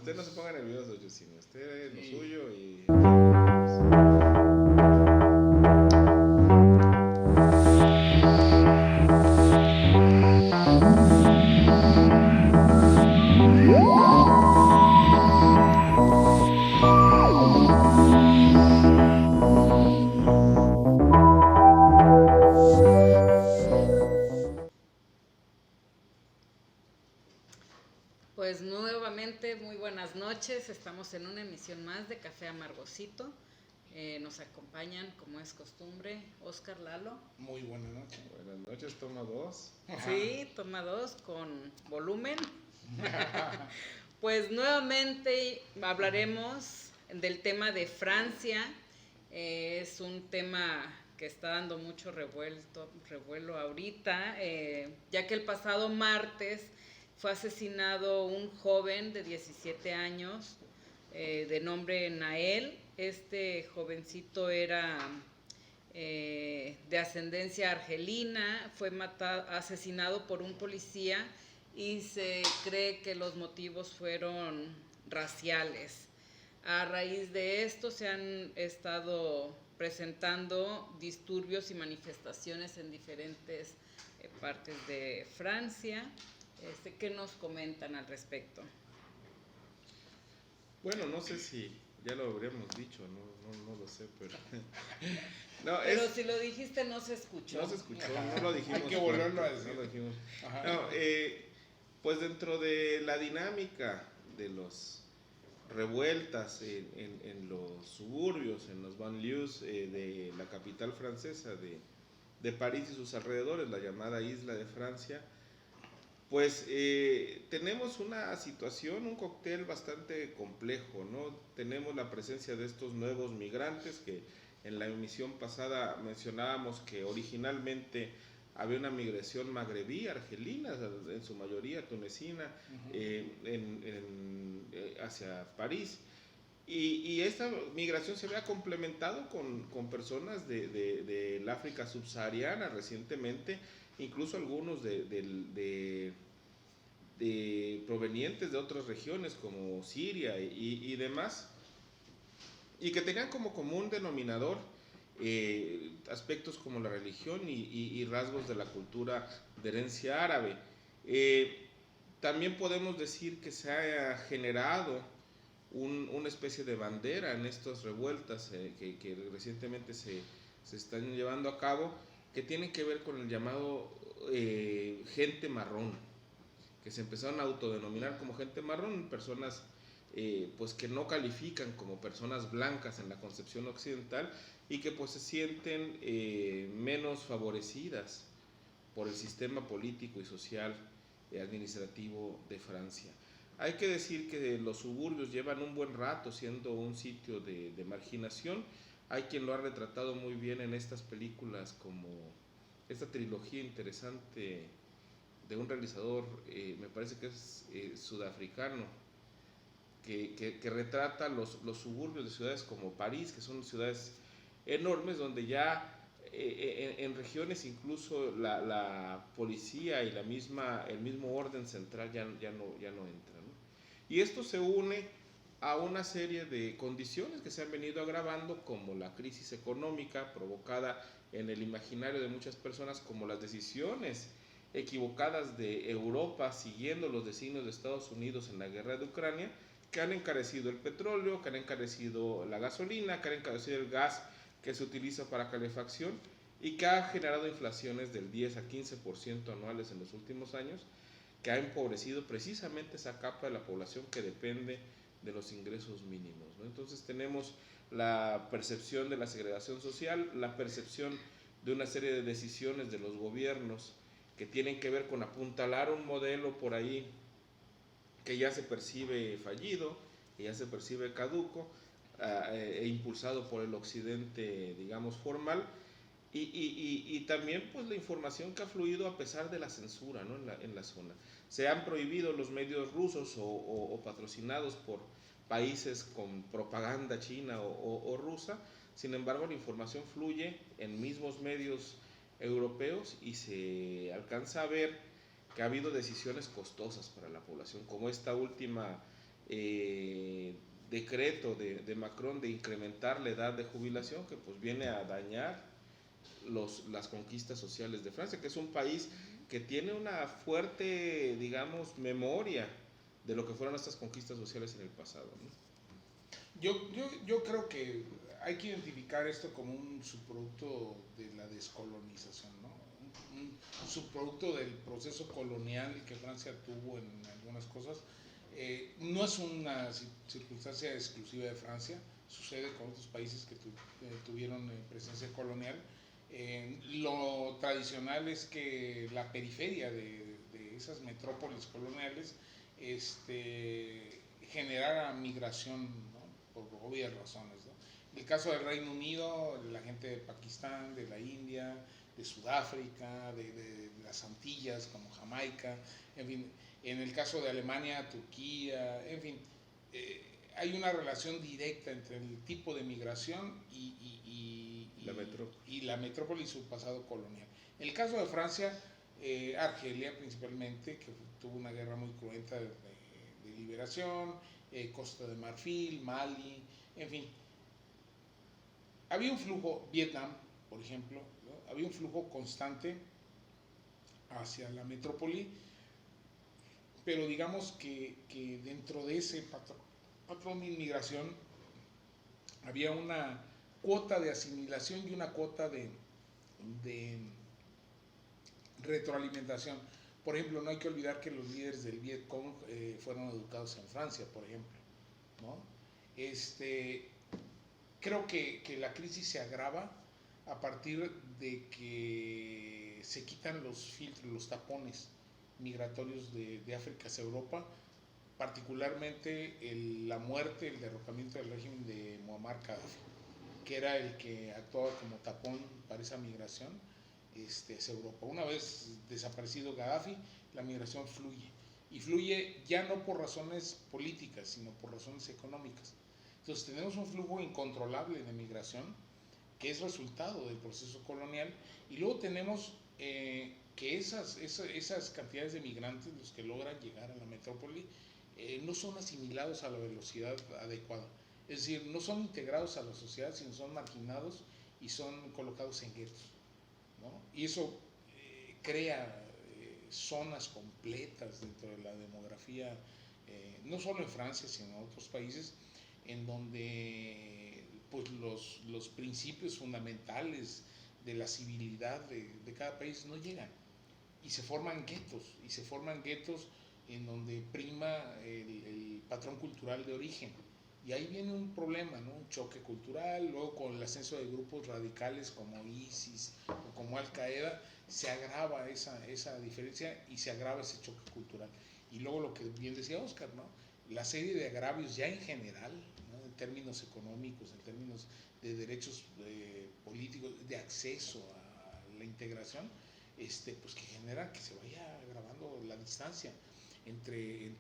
Usted no se ponga nervioso, Jusino. Usted lo suyo y... Pues nuevamente, muy buenas noches. Estamos en una emisión más de Café Amargosito. Nos acompañan, como es costumbre, Oscar Lalo. Muy buenas noches. Buenas noches, toma 2. Sí, toma 2 con volumen. Pues nuevamente hablaremos del tema de Francia. Es un tema que está dando mucho revuelo ahorita, ya que el pasado martes fue asesinado un joven de 17 años de nombre Nael. Este jovencito era de ascendencia argelina, fue asesinado por un policía y se cree que los motivos fueron raciales. A raíz de esto se han estado presentando disturbios y manifestaciones en diferentes partes de Francia. ¿Qué nos comentan al respecto? Bueno, no sé si ya lo habríamos dicho, no lo sé, pero... No, pero si lo dijiste no se escuchó. No se escuchó, no lo dijimos. Hay que volverlo a decir. No lo dijimos. No, pues dentro de la dinámica de las revueltas en los suburbios, en los banlieues de la capital francesa, de París y sus alrededores, la llamada Isla de Francia, pues tenemos una situación, un cóctel bastante complejo, ¿no? Tenemos la presencia de estos nuevos migrantes que en la emisión pasada mencionábamos que originalmente había una migración magrebí, argelina, en su mayoría tunecina, hacia París. Y esta migración se había complementado con personas del África subsahariana recientemente, incluso algunos de provenientes de otras regiones como Siria y demás, y que tenían como común denominador aspectos como la religión y rasgos de la cultura de herencia árabe. También podemos decir que se ha generado una especie de bandera en estas revueltas que recientemente se están llevando a cabo, que tienen que ver con el llamado gente marrón, que se empezaron a autodenominar como gente marrón, personas pues que no califican como personas blancas en la concepción occidental y que pues se sienten menos favorecidas por el sistema político y social administrativo de Francia. Hay que decir que los suburbios llevan un buen rato siendo un sitio de marginación. Hay quien lo ha retratado muy bien en estas películas, como esta trilogía interesante de un realizador, me parece que es sudafricano, que retrata los suburbios de ciudades como París, que son ciudades enormes donde ya en regiones incluso la policía y el mismo orden central ya no entra, ¿no? Y esto se une a una serie de condiciones que se han venido agravando, como la crisis económica provocada en el imaginario de muchas personas, como las decisiones equivocadas de Europa siguiendo los designios de Estados Unidos en la guerra de Ucrania, que han encarecido el petróleo, que han encarecido la gasolina, que han encarecido el gas que se utiliza para calefacción y que ha generado inflaciones del 10 a 15% anuales en los últimos años, que ha empobrecido precisamente esa capa de la población que depende de los ingresos mínimos, ¿no? Entonces tenemos la percepción de la segregación social, la percepción de una serie de decisiones de los gobiernos que tienen que ver con apuntalar un modelo por ahí que ya se percibe fallido, que ya se percibe caduco, impulsado por el occidente, digamos, formal, y también pues la información que ha fluido a pesar de la censura, ¿no? en la zona. Se han prohibido los medios rusos o patrocinados por países con propaganda china o rusa. Sin embargo, la información fluye en mismos medios europeos y se alcanza a ver que ha habido decisiones costosas para la población, como esta última decreto de Macron de incrementar la edad de jubilación, que pues viene a dañar las conquistas sociales de Francia, que es un país que tiene una fuerte, digamos, memoria de lo que fueron estas conquistas sociales en el pasado, ¿no? Yo creo que hay que identificar esto como un subproducto de la descolonización, ¿no? Un subproducto del proceso colonial que Francia tuvo en algunas cosas. No es una circunstancia exclusiva de Francia, sucede con otros países que tuvieron presencia colonial. Lo tradicional es que la periferia de esas metrópolis coloniales generara migración, ¿no? Por obvias razones, ¿no? En el caso del Reino Unido, la gente de Pakistán, de la India, de Sudáfrica, de las Antillas como Jamaica, en fin. En el caso de Alemania, Turquía, en fin, hay una relación directa entre el tipo de migración y la metrópoli y su pasado colonial. En el caso de Francia, Argelia principalmente, que tuvo una guerra muy cruenta de liberación, Costa de Marfil, Mali, en fin. Había un flujo, Vietnam, por ejemplo, ¿no? Había un flujo constante hacia la metrópoli, pero digamos que dentro de ese patrón de inmigración había una cuota de asimilación y una cuota de retroalimentación. Por ejemplo, no hay que olvidar que los líderes del Vietcong fueron educados en Francia, por ejemplo, ¿no? Creo que la crisis se agrava a partir de que se quitan los filtros, los tapones migratorios de África hacia Europa, particularmente la muerte, el derrocamiento del régimen de Muammar Gaddafi, que era el que actuaba como tapón para esa migración hacia Europa. Una vez desaparecido Gaddafi, la migración fluye, y fluye ya no por razones políticas, sino por razones económicas. Entonces tenemos un flujo incontrolable de migración que es resultado del proceso colonial, y luego tenemos que esas cantidades de migrantes, los que logran llegar a la metrópoli, no son asimilados a la velocidad adecuada. Es decir, no son integrados a la sociedad, sino son marginados y son colocados en guetos, ¿no? Y eso crea zonas completas dentro de la demografía, no solo en Francia, sino en otros países, en donde pues, los principios fundamentales de la civilidad de cada país no llegan, y se forman guetos en donde prima el patrón cultural de origen. Y ahí viene un problema, ¿no? Un choque cultural. Luego, con el ascenso de grupos radicales como ISIS o como Al Qaeda, se agrava esa diferencia y se agrava ese choque cultural. Y luego lo que bien decía Oscar, ¿no? La serie de agravios ya en general, ¿no? En términos económicos, en términos de derechos políticos, de acceso a la integración, pues que genera que se vaya agravando la distancia entre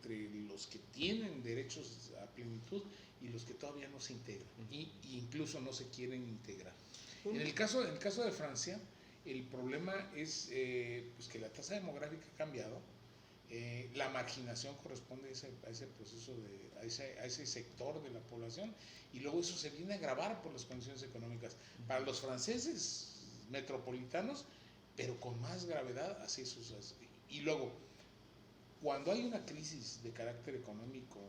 los que tienen derechos a plenitud y los que todavía no se integran, y incluso no se quieren integrar. En el caso de Francia, el problema es pues que la tasa demográfica ha cambiado, la marginación corresponde a ese proceso, a ese sector de la población, y luego eso se viene a agravar por las condiciones económicas. Para los franceses metropolitanos, pero con más gravedad hacia esos. Y luego, cuando hay una crisis de carácter económico,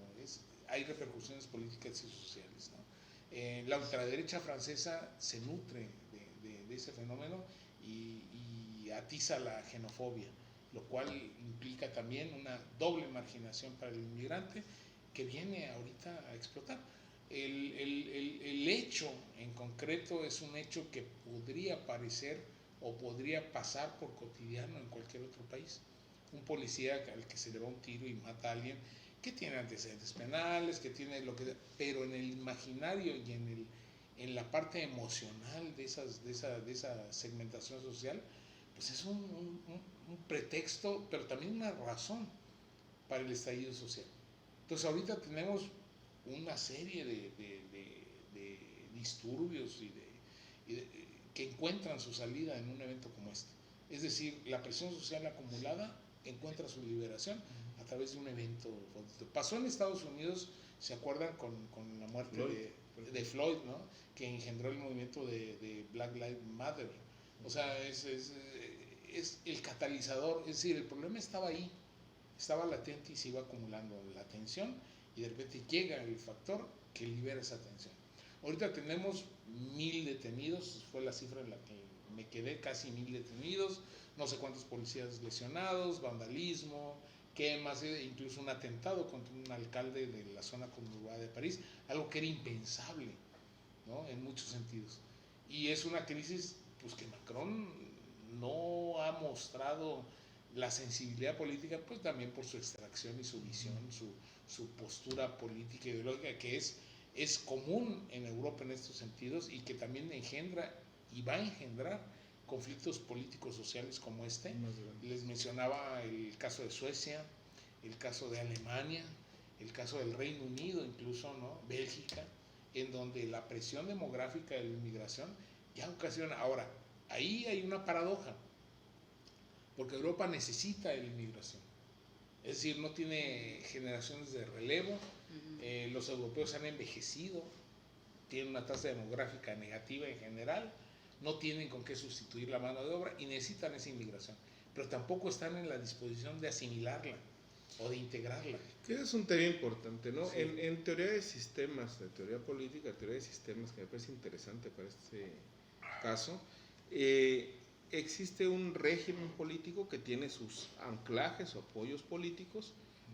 hay repercusiones políticas y sociales, ¿no? La ultraderecha francesa se nutre de ese fenómeno y atiza la xenofobia, lo cual implica también una doble marginación para el inmigrante que viene ahorita a explotar. El hecho en concreto es un hecho que podría parecer o podría pasar por cotidiano en cualquier otro país. Un policía al que se le va un tiro y mata a alguien que tiene antecedentes penales, que tiene lo que, pero en el imaginario y en la parte emocional de esa segmentación social, pues es un pretexto, pero también una razón para el estallido social. Entonces ahorita tenemos una serie de disturbios que encuentran su salida en un evento como este. Es decir, la presión social acumulada encuentra su liberación a través de un evento. Pasó en Estados Unidos, ¿se acuerdan? Con la muerte de Floyd, ¿no? Que engendró el movimiento de Black Lives Matter. O sea, es el catalizador. Es decir, el problema estaba ahí, estaba latente y se iba acumulando la tensión, y de repente llega el factor que libera esa tensión. Ahorita tenemos 1,000 detenidos, fue la cifra en la que me quedé, casi 1,000 detenidos, no sé cuántos policías lesionados, vandalismo, quemas, incluso un atentado contra un alcalde de la zona conurbada de París, algo que era impensable, ¿no? En muchos sentidos. Y es una crisis pues que Macron no ha mostrado la sensibilidad política, pues también por su extracción y su visión, su postura política e ideológica, que es común en Europa en estos sentidos, y que también engendra y va a engendrar conflictos políticos sociales como este. Les mencionaba el caso de Suecia, el caso de Alemania, el caso del Reino Unido incluso, ¿no? Bélgica, en donde la presión demográfica de la inmigración ya ocasiona. Ahora, ahí hay una paradoja, porque Europa necesita de la inmigración, es decir, no tiene generaciones de relevo. Los europeos han envejecido, tienen una tasa demográfica negativa en general, no tienen con qué sustituir la mano de obra y necesitan esa inmigración, pero tampoco están en la disposición de asimilarla o de integrarla. Que es un tema importante, ¿no? Sí. En teoría de sistemas, de teoría política, teoría de sistemas, que me parece interesante para este caso, existe un régimen político que tiene sus anclajes o apoyos políticos,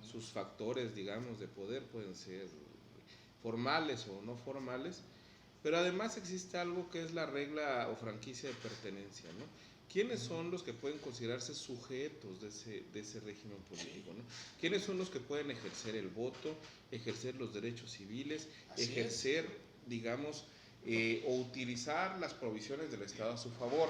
sus factores, digamos, de poder pueden ser formales o no formales, pero además existe algo que es la regla o franquicia de pertenencia, ¿no? ¿Quiénes son los que pueden considerarse sujetos de ese régimen político, ¿no? ¿Quiénes son los que pueden ejercer el voto, ejercer los derechos civiles, ejercer, digamos, o utilizar las provisiones del Estado a su favor?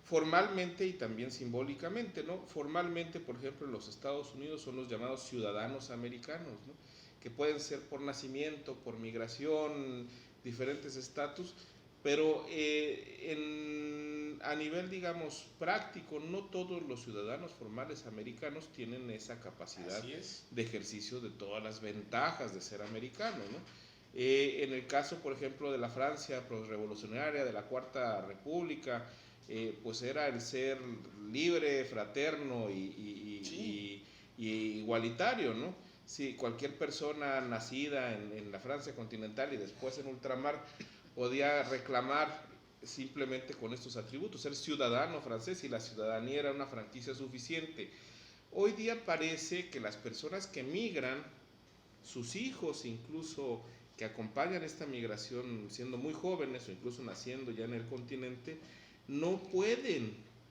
Formalmente y también simbólicamente, ¿no? Formalmente, por ejemplo, en los Estados Unidos son los llamados ciudadanos americanos, ¿no? Que pueden ser por nacimiento, por migración, diferentes estatus, pero a nivel, digamos, práctico, no todos los ciudadanos formales americanos tienen esa capacidad de ejercicio de todas las ventajas de ser americano, ¿no? En el caso, por ejemplo, de la Francia revolucionaria, de la Cuarta República, pues era el ser libre, fraterno y igualitario, ¿no? Sí, cualquier persona nacida en la Francia continental y después en ultramar podía reclamar simplemente con estos atributos, ser ciudadano francés, y la ciudadanía era una franquicia suficiente. Hoy día parece que las personas que migran, sus hijos incluso que acompañan esta migración siendo muy jóvenes o incluso naciendo ya en el continente, no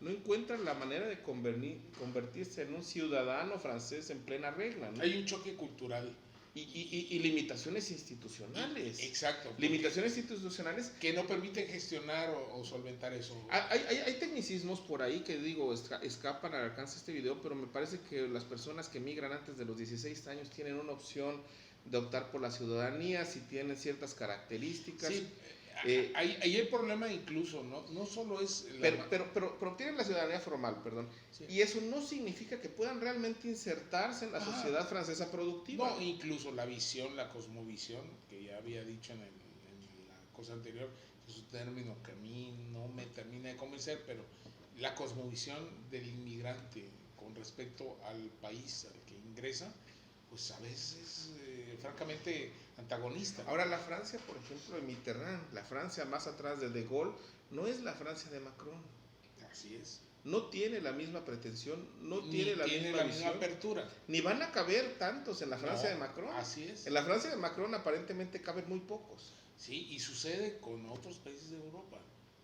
encuentran la manera de convertirse en un ciudadano francés en plena regla, ¿no? Hay un choque cultural. Y limitaciones institucionales. Exacto. Limitaciones institucionales que no permiten gestionar o solventar eso. Hay tecnicismos por ahí que digo escapan al alcance de este video, pero me parece que las personas que migran antes de los 16 años tienen una opción de optar por la ciudadanía si tienen ciertas características. Sí. Ahí el problema incluso, no solo es... Pero tienen la ciudadanía formal, perdón. Sí. Y eso no significa que puedan realmente insertarse en la sociedad francesa productiva. No, incluso la visión, la cosmovisión, que ya había dicho en la cosa anterior, es un término que a mí no me termina de convencer, pero la cosmovisión del inmigrante con respecto al país al que ingresa, pues a veces es francamente antagonista. Ahora, la Francia, por ejemplo, de Mitterrand, la Francia más atrás de Gaulle, no es la Francia de Macron. Así es. No tiene la misma pretensión, no tiene la misma apertura. Ni van a caber tantos en la Francia de Macron. Así es. En la Francia de Macron aparentemente caben muy pocos. Sí, y sucede con otros países de Europa.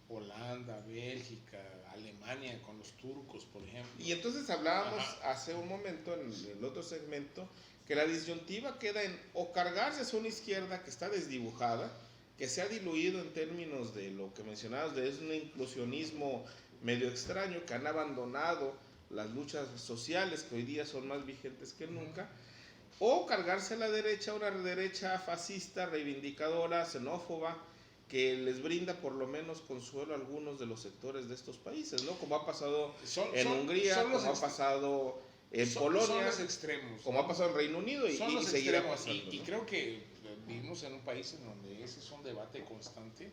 Holanda, Bélgica, Alemania, con los turcos, por ejemplo. Y entonces hablábamos hace un momento, en el otro segmento, que la disyuntiva queda en o cargarse hacia una izquierda que está desdibujada, que se ha diluido en términos de lo que mencionabas, de un inclusionismo medio extraño, que han abandonado las luchas sociales que hoy día son más vigentes que nunca, o cargarse a la derecha, una derecha fascista, reivindicadora, xenófoba, que les brinda por lo menos consuelo a algunos de los sectores de estos países, ¿no? Como ha pasado en Hungría, como ha pasado en son Polonia, los extremos, como ¿no? ha pasado en Reino Unido y Son los seguirá extremos, pasando. y ¿no? creo que vivimos en un país en donde ese es un debate constante,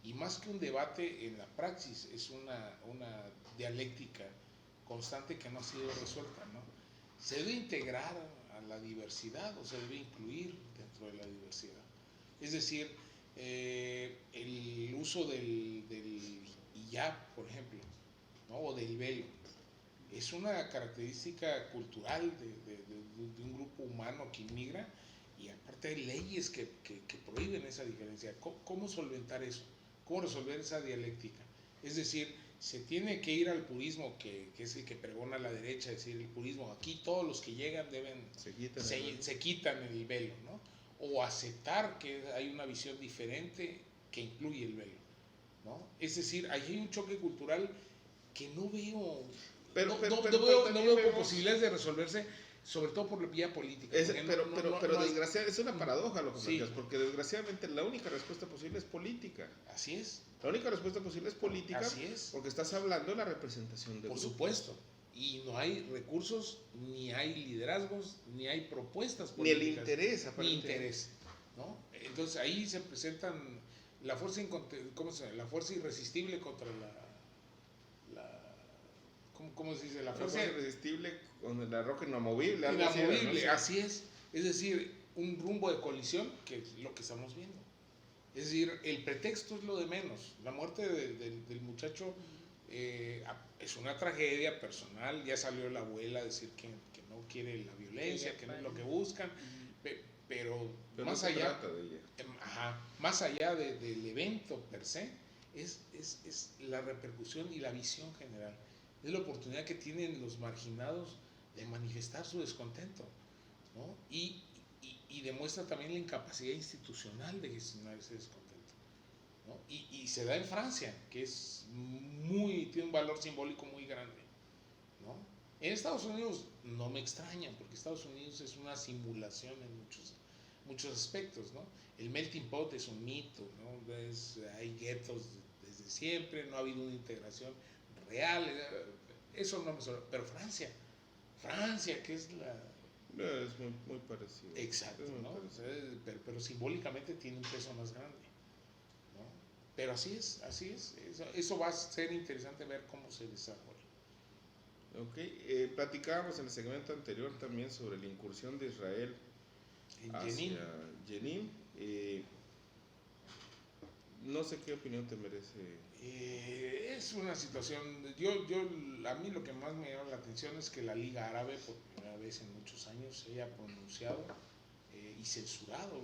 y más que un debate en la praxis, es una dialéctica constante que no ha sido resuelta, ¿no? Se debe integrar a la diversidad o se debe incluir dentro de la diversidad. Es decir, el uso del hijab, por ejemplo, ¿no? O del velo, es una característica cultural de un grupo humano que inmigra, y aparte hay leyes que prohíben esa diferencia. ¿Cómo solventar eso? ¿Cómo resolver esa dialéctica? Es decir, se tiene que ir al purismo, que es el que pregona la derecha, es decir, el purismo, aquí todos los que llegan se quitan el velo, ¿no? O aceptar que hay una visión diferente que incluye el velo, ¿no? Es decir, ahí hay un choque cultural que no veo, no veo posibilidades de resolverse, sobre todo por la vía política. Pero desgraciadamente es una paradoja lo que sí, planteas, porque desgraciadamente la única respuesta posible es política. Así es. La única respuesta posible es política, Así es. porque estás hablando de la representación del Por grupo. supuesto. Y no hay recursos, ni hay liderazgos, ni hay propuestas políticas. Ni Ni interés, ¿no? Entonces ahí se presentan la fuerza, la fuerza irresistible contra ¿cómo se dice? La fuerza irresistible con la roca inamovible. Inamovible, ¿no? Así es. Es decir, un rumbo de colisión, que es lo que estamos viendo. Es decir, el pretexto es lo de menos. La muerte del muchacho es una tragedia personal. Ya salió la abuela a decir que no quiere la violencia, que no es lo que buscan. Pero más no allá, trata de ella. Más allá del evento per se, es la repercusión y la visión general. Es la oportunidad que tienen los marginados de manifestar su descontento, ¿no? Y demuestra también la incapacidad institucional de gestionar ese descontento, ¿no? Y se da en Francia, que tiene un valor simbólico muy grande, ¿no? En Estados Unidos no me extraña, porque Estados Unidos es una simulación en muchos aspectos, ¿no? El melting pot es un mito, ¿no? Hay guetos desde siempre, no ha habido una integración real, eso no me suena. Pero Francia, que es es muy parecido. Exacto, ¿no? Pero simbólicamente tiene un peso más grande, ¿no? Pero así es. Eso va a ser interesante ver cómo se desarrolla. Ok, platicábamos en el segmento anterior también sobre la incursión de Israel hacia Jenin. No sé qué opinión te merece. Es una situación, a mí lo que más me llama la atención es que la Liga Árabe, por primera vez en muchos años, se haya pronunciado y censurado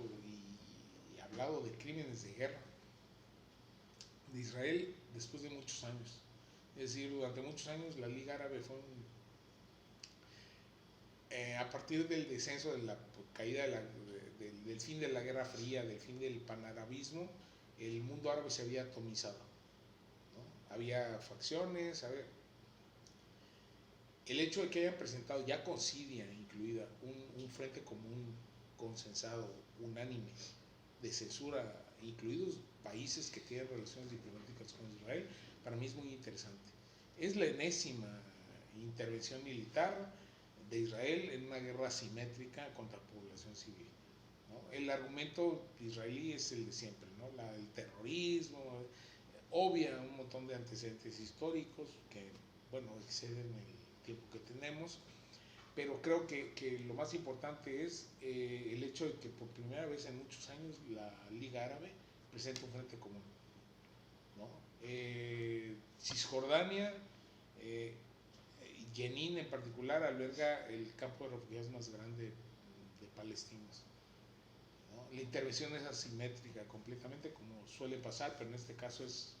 y hablado de crímenes de guerra de Israel después de muchos años. Es decir, durante muchos años la Liga Árabe fue a partir del descenso de la caída del fin de la Guerra Fría, del fin del panarabismo, el mundo árabe se había atomizado, ¿no? Había facciones, el hecho de que hayan presentado ya con Siria incluida un frente común consensado, unánime, de censura, incluidos países que tienen relaciones diplomáticas con Israel, para mí es muy interesante. Es la enésima intervención militar de Israel en una guerra asimétrica contra población civil, ¿no? El argumento israelí es el de siempre, ¿no? El terrorismo, obvia un montón de antecedentes históricos que, bueno, exceden el tiempo que tenemos, pero creo que lo más importante es el hecho de que por primera vez en muchos años la Liga Árabe presenta un frente común, ¿no? Cisjordania, Jenin en particular, alberga el campo de refugiados más grande de palestinos, ¿no? La intervención es asimétrica completamente, como suele pasar, pero en este caso es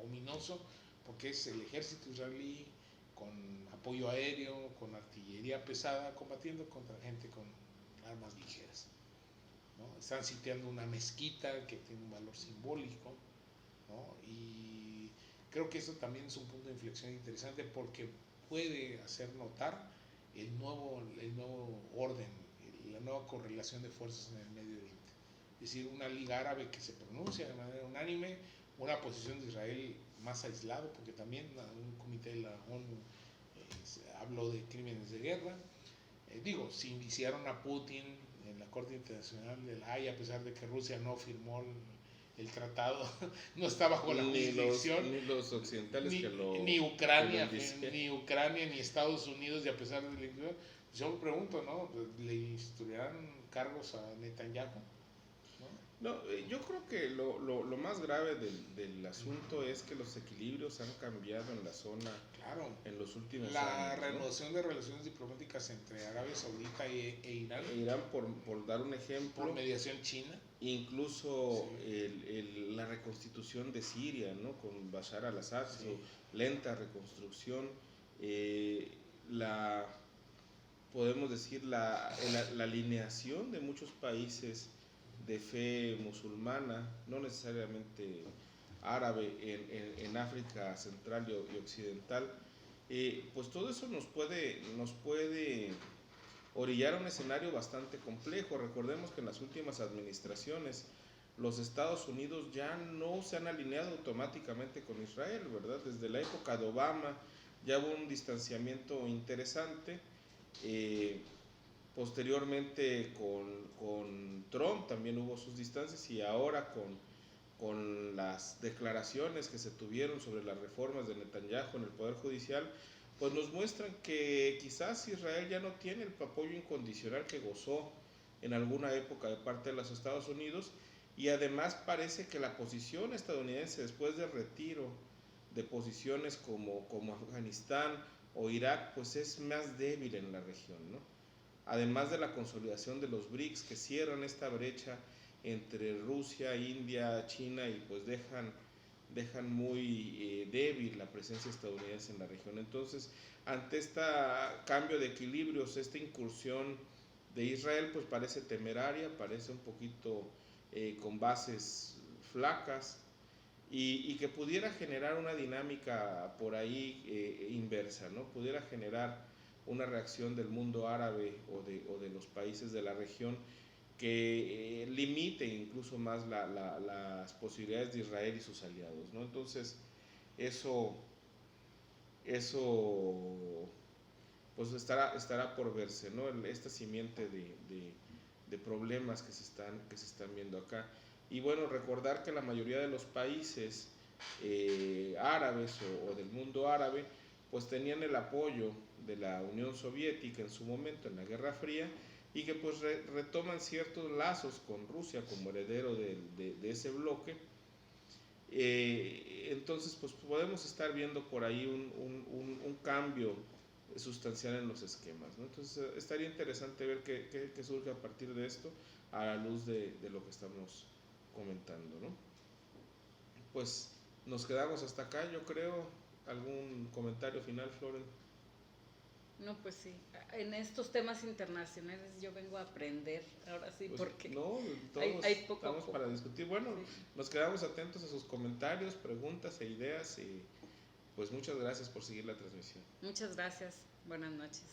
ominoso, porque es el ejército israelí con apoyo aéreo, con artillería pesada, combatiendo contra gente con armas ligeras, ¿no? Están sitiando una mezquita que tiene un valor simbólico, ¿no? Y creo que eso también es un punto de inflexión interesante, porque puede hacer notar el nuevo orden, la nueva correlación de fuerzas en el Medio Oriente. Es decir, una Liga Árabe que se pronuncia de manera unánime, una posición de Israel más aislado, porque también un comité de la ONU habló de crímenes de guerra. Digo, si indiciaron a Putin en la Corte Internacional de la Haya, a pesar de que Rusia no firmó el tratado, no está bajo la jurisdicción. Ni los occidentales ni Ucrania, que ni Ucrania, ni Estados Unidos, y a pesar de la yo me pregunto, ¿no? ¿Le instruirán cargos a Netanyahu? No, yo creo que lo más grave del asunto es que los equilibrios han cambiado en la zona Claro. en los últimos La años. reanudación de relaciones diplomáticas entre Arabia Saudita e Irán. Irán, por dar un ejemplo. Por mediación china. Incluso Sí. la reconstitución de Siria, ¿no? Con Bashar al-Assad, Sí. su lenta reconstrucción, podemos decir, la alineación de muchos países de fe musulmana, no necesariamente árabe, en África Central y Occidental, pues todo eso nos puede orillar a un escenario bastante complejo. Recordemos que en las últimas administraciones los Estados Unidos ya no se han alineado automáticamente con Israel, ¿verdad? Desde la época de Obama ya hubo un distanciamiento interesante. Posteriormente con Trump también hubo sus distancias, y ahora con las declaraciones que se tuvieron sobre las reformas de Netanyahu en el Poder Judicial, pues nos muestran que quizás Israel ya no tiene el apoyo incondicional que gozó en alguna época de parte de los Estados Unidos, y además parece que la posición estadounidense después del retiro de posiciones como Afganistán o Irak, pues es más débil en la región, ¿no? Además de la consolidación de los BRICS, que cierran esta brecha entre Rusia, India, China, y pues dejan muy débil la presencia estadounidense en la región. Entonces, ante este cambio de equilibrios, esta incursión de Israel, pues parece temeraria, parece un poquito con bases flacas, y que pudiera generar una dinámica por ahí inversa, ¿no? Pudiera generar una reacción del mundo árabe o de los países de la región que limite incluso más las posibilidades de Israel y sus aliados, ¿no? Entonces, eso pues estará por verse, ¿no? Esta simiente de problemas que se están viendo acá. Y bueno, recordar que la mayoría de los países árabes o del mundo árabe, pues tenían el apoyo de la Unión Soviética en su momento en la Guerra Fría, y que pues retoman ciertos lazos con Rusia como heredero de ese bloque. Entonces pues podemos estar viendo por ahí un cambio sustancial en los esquemas, ¿no? Entonces estaría interesante ver qué surge a partir de esto, a la luz de lo que estamos comentando, ¿no? Pues nos quedamos hasta acá, yo creo. ¿Algún comentario final, Floren? No, pues sí. En estos temas internacionales yo vengo a aprender, ahora sí, Pues, porque no, hay poco estamos a poco para discutir. Bueno, sí. Nos quedamos atentos a sus comentarios, preguntas e ideas, y pues muchas gracias por seguir la transmisión. Muchas gracias. Buenas noches.